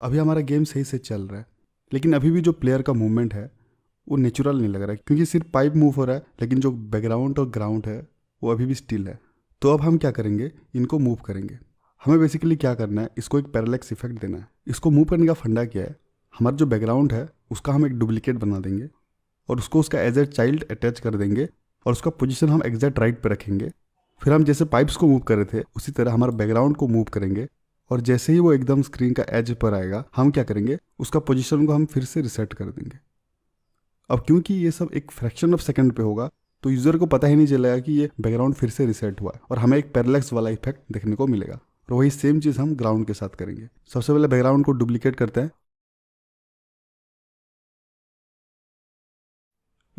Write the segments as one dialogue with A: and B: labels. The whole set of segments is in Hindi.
A: अभी हमारा गेम सही से चल रहा है, लेकिन अभी भी जो प्लेयर का मूवमेंट है वो नेचुरल नहीं लग रहा है, क्योंकि सिर्फ पाइप मूव हो रहा है लेकिन जो बैकग्राउंड और ग्राउंड है वो अभी भी स्टिल है। तो अब हम क्या करेंगे, इनको मूव करेंगे। हमें बेसिकली क्या करना है, इसको एक पैरेलैक्स इफेक्ट देना है। इसको मूव करने का फंडा क्या है, हमारा जो बैकग्राउंड है उसका हम एक डुप्लीकेट बना देंगे और उसको उसका एज ए चाइल्ड अटैच कर देंगे और उसका पोजीशन हम एग्जैक्ट राइट पे रखेंगे। फिर हम जैसे पाइप्स को मूव कर रहे थे उसी तरह हमारा बैकग्राउंड को मूव करेंगे और जैसे ही वो एकदम स्क्रीन का एज पर आएगा हम क्या करेंगे, उसका पोजीशन को हम फिर से रिसेट कर देंगे। अब क्योंकि ये सब एक फ्रैक्शन ऑफ सेकंड पे होगा तो यूज़र को पता ही नहीं चलेगा कि ये बैकग्राउंड फिर से रिसेट हुआ है और हमें एक पैरेलैक्स वाला इफेक्ट देखने को मिलेगा। और वही सेम चीज़ हम ग्राउंड के साथ करेंगे। सबसे पहले बैकग्राउंड को डुप्लीकेट करते हैं,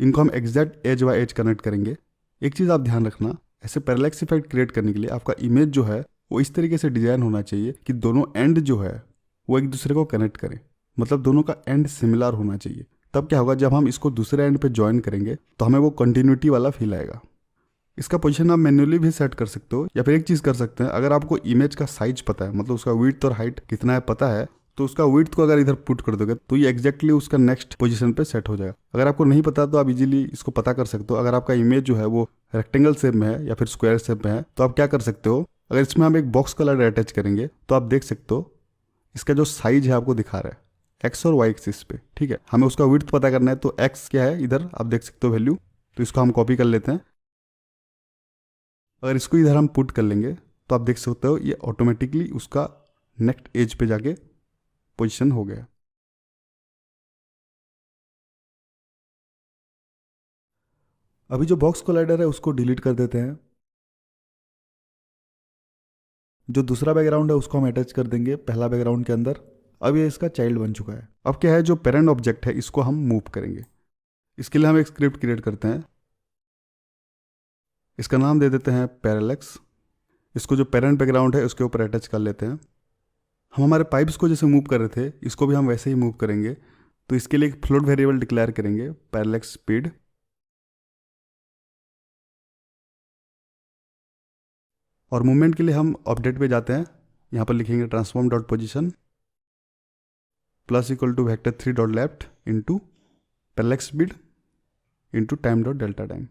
A: इनको हम exact edge by edge connect करेंगे। एक चीज़ आप ध्यान रखना, ऐसे पैरेलैक्स इफेक्ट क्रिएट करने के लिए आपका इमेज जो है वो इस तरीके से डिजाइन होना चाहिए कि दोनों एंड जो है वो एक दूसरे को कनेक्ट करें, मतलब दोनों का एंड सिमिलर होना चाहिए। तब क्या होगा, जब हम इसको दूसरे एंड पे ज्वाइन करेंगे तो हमें वो कंटिन्यूटी वाला फील आएगा। इसका पोजीशन आप मैन्युअली भी सेट कर सकते हो, या फिर एक चीज़ कर सकते हैं, अगर आपको इमेज का साइज पता है, मतलब उसका विड्थ और हाइट कितना है पता है, तो उसका विड्थ को अगर इधर पुट कर दोगे तो ये एग्जैक्टली उसका नेक्स्ट पोजीशन पे सेट हो जाएगा। अगर आपको नहीं पता तो आप इजीली इसको पता कर सकते हो। अगर आपका इमेज जो है वो रेक्टेंगल शेप में है या फिर स्क्वायर शेप में है तो आप क्या कर सकते हो, अगर इसमें हम एक बॉक्स कलर अटैच करेंगे तो आप देख सकते हो इसका जो साइज है आपको दिखा रहा है एक्स और वाई एक्सिस पे। ठीक है, हमें उसका विड्थ पता करना है तो एक्स क्या है इधर आप देख सकते हो वैल्यू, तो इसको हम कॉपी कर लेते हैं। अगर इसको इधर हम पुट कर लेंगे तो आप देख सकते हो ये ऑटोमेटिकली उसका नेक्स्ट एज पे जाके पोजीशन हो गया। अभी जो बॉक्स कोलाइडर है उसको डिलीट कर देते हैं। जो दूसरा बैकग्राउंड है उसको हम अटैच कर देंगे पहला बैकग्राउंड के अंदर। अब ये इसका चाइल्ड बन चुका है। अब क्या है, जो पेरेंट ऑब्जेक्ट है इसको हम मूव करेंगे। इसके लिए हम एक स्क्रिप्ट क्रिएट करते हैं, इसका नाम दे देते हैं पैरेलैक्स। इसको जो पेरेंट बैकग्राउंड है उसके ऊपर अटैच कर लेते हैं। हम हमारे पाइप्स को जैसे मूव कर रहे थे इसको भी हम वैसे ही मूव करेंगे। तो इसके लिए एक फ्लोट वेरिएबल डिक्लेयर करेंगे, पैरेलैक्स स्पीड। और मूवमेंट के लिए हम अपडेट पे जाते हैं, यहाँ पर लिखेंगे transform dot position plus equal to vector 3 dot left into parallax speed into time dot delta time.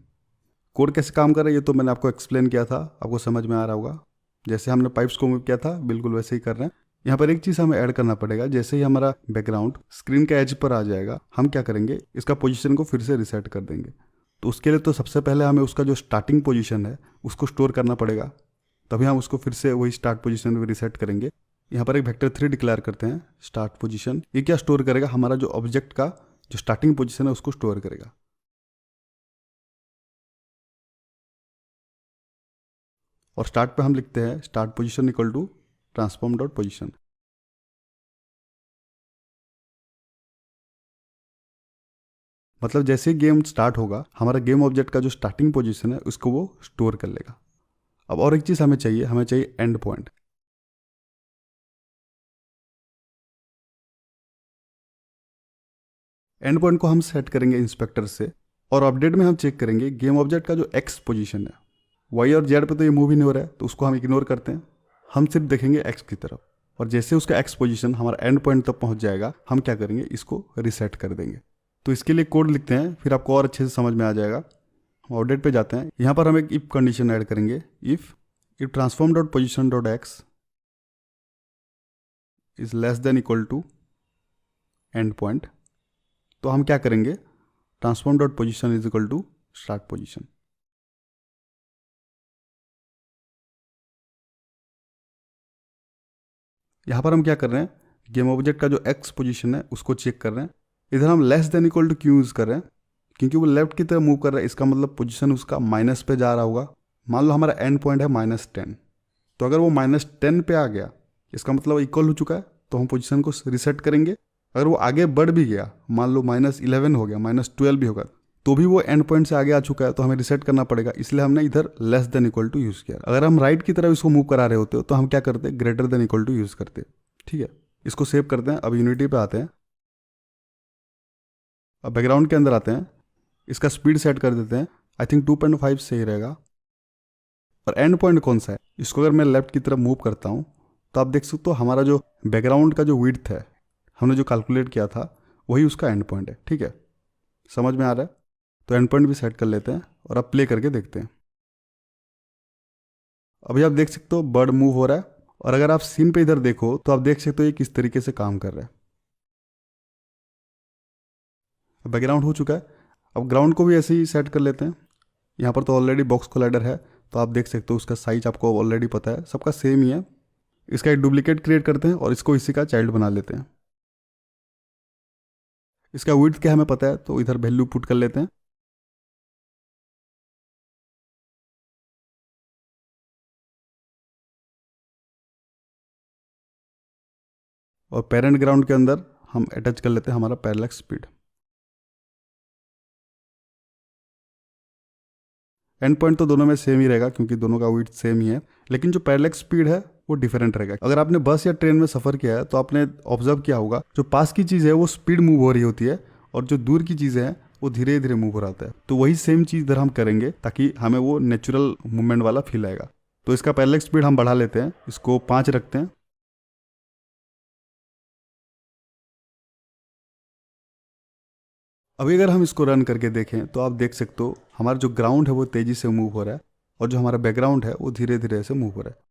A: Code कैसे काम कर रहा है ये तो मैंने आपको एक्सप्लेन किया था, आपको समझ में आ रहा होगा। जैसे हमने पाइप्स को मूव किया था बिल्कुल वैसे ही कर रहे हैं। यहाँ पर एक चीज़ हमें ऐड करना पड़ेगा, जैसे ही हमारा बैकग्राउंड स्क्रीन के एज पर आ जाएगा हम क्या करेंगे, इसका पोजीशन को फिर से रिसेट कर देंगे। तो उसके लिए तो सबसे पहले हमें उसका जो स्टार्टिंग पोजीशन है उसको स्टोर करना पड़ेगा, तभी हम उसको फिर से वही स्टार्ट पोजीशन में रिसेट करेंगे। यहाँ पर एक वेक्टर 3 डिक्लेयर करते हैं स्टार्ट पोजीशन। ये क्या स्टोर करेगा, हमारा जो ऑब्जेक्ट का जो स्टार्टिंग पोजीशन है उसको स्टोर करेगा। और स्टार्ट पे हम लिखते हैं start position equal to transform dot position. मतलब जैसे ही गेम स्टार्ट होगा हमारा गेम ऑब्जेक्ट का जो स्टार्टिंग पोजीशन है उसको वो स्टोर कर लेगा। अब और एक चीज़ हमें चाहिए एंड पॉइंट। एंड पॉइंट को हम सेट करेंगे इंस्पेक्टर से, और अपडेट में हम चेक करेंगे गेम ऑब्जेक्ट का जो एक्स पोजीशन है, वाई और जेड पे तो ये मूव ही नहीं हो रहा है तो उसको हम इग्नोर करते हैं। हम सिर्फ देखेंगे एक्स की तरफ, और जैसे उसका एक्स पोजीशन हमारा एंड पॉइंट तक पहुंच जाएगा हम क्या करेंगे, इसको रिसेट कर देंगे। तो इसके लिए कोड लिखते हैं, फिर आपको और अच्छे से समझ में आ जाएगा। हम अपडेट पे जाते हैं, यहाँ पर हम एक इफ कंडीशन ऐड करेंगे, if transform dot position dot X is less than equal to end point. तो हम क्या करेंगे, transform dot position is equal to start position. यहाँ पर हम क्या कर रहे हैं, गेम ऑब्जेक्ट का जो एक्स पोजीशन है उसको चेक कर रहे हैं। इधर हम लेस देन इक्वल टू क्यों यूज़ कर रहे हैं, क्योंकि वो लेफ्ट की तरफ मूव कर रहा है, इसका मतलब पोजीशन उसका माइनस पे जा रहा होगा। मान लो हमारा एंड पॉइंट है -10, तो अगर वो -10 पे आ गया इसका मतलब इक्वल हो चुका है, तो हम पोजीशन को रिसेट करेंगे। अगर वो आगे बढ़ भी गया, मान लो -11 हो गया, -12 भी होगा, तो भी वो एंड पॉइंट से आगे आ चुका है तो हमें रिसेट करना पड़ेगा, इसलिए हमने इधर less than equal to use किया। अगर हम राइट की तरफ इसको मूव करा रहे होते हो तो हम क्या करते, greater than equal to use करते। ठीक है, इसको सेव करते हैं। अब यूनिटी पे आते हैं, अब बैकग्राउंड के अंदर आते हैं, इसका स्पीड सेट कर देते हैं। आई थिंक 2.5 सही रहेगा। और एंड पॉइंट कौन सा है, इसको अगर मैं लेफ्ट की तरफ मूव करता हूँ तो आप देख सकते हो हमारा जो बैकग्राउंड का जो विड्थ है हमने जो कैलकुलेट किया था वही उसका एंड पॉइंट है। ठीक है, समझ में आ रहा है? तो एंड पॉइंट भी सेट कर लेते हैं और अब प्ले करके देखते हैं। अभी आप देख सकते हो बर्ड मूव हो रहा है, और अगर आप सीन पे इधर देखो तो आप देख सकते हो ये किस तरीके से काम कर रहा है। बैकग्राउंड हो चुका है, अब ग्राउंड को भी ऐसे ही सेट कर लेते हैं। यहाँ पर तो ऑलरेडी बॉक्स कोलाइडर है, तो आप देख सकते हो उसका साइज आपको ऑलरेडी पता है, सबका सेम ही है। इसका एक डुप्लीकेट क्रिएट करते हैं और इसको इसी का चाइल्ड बना लेते हैं। इसका विड्थ क्या हमें पता है, तो इधर वैल्यू पुट कर लेते हैं। और पेरेंट ग्राउंड के अंदर हम अटैच कर लेते हैं हमारा पैरेलक्स स्पीड। एंड पॉइंट तो दोनों में सेम ही रहेगा क्योंकि दोनों का विड्थ सेम ही है, लेकिन जो पैरेलक्स स्पीड है वो डिफरेंट रहेगा। अगर आपने बस या ट्रेन में सफ़र किया है तो आपने ऑब्जर्व किया होगा, जो पास की चीज़ है वो स्पीड मूव हो रही होती है और जो दूर की चीज़ें हैं वो धीरे धीरे मूव हो रहा है। तो वही सेम चीज़ इधर हम करेंगे ताकि हमें वो नेचुरल मूवमेंट वाला फील आएगा। तो इसका पैरेलक्स स्पीड हम बढ़ा लेते हैं, इसको 5 रखते हैं। अभी अगर हम इसको रन करके देखें तो आप देख सकते हो हमारा जो ग्राउंड है वो तेज़ी से मूव हो रहा है और जो हमारा बैकग्राउंड है वो धीरे धीरे से मूव हो रहा है।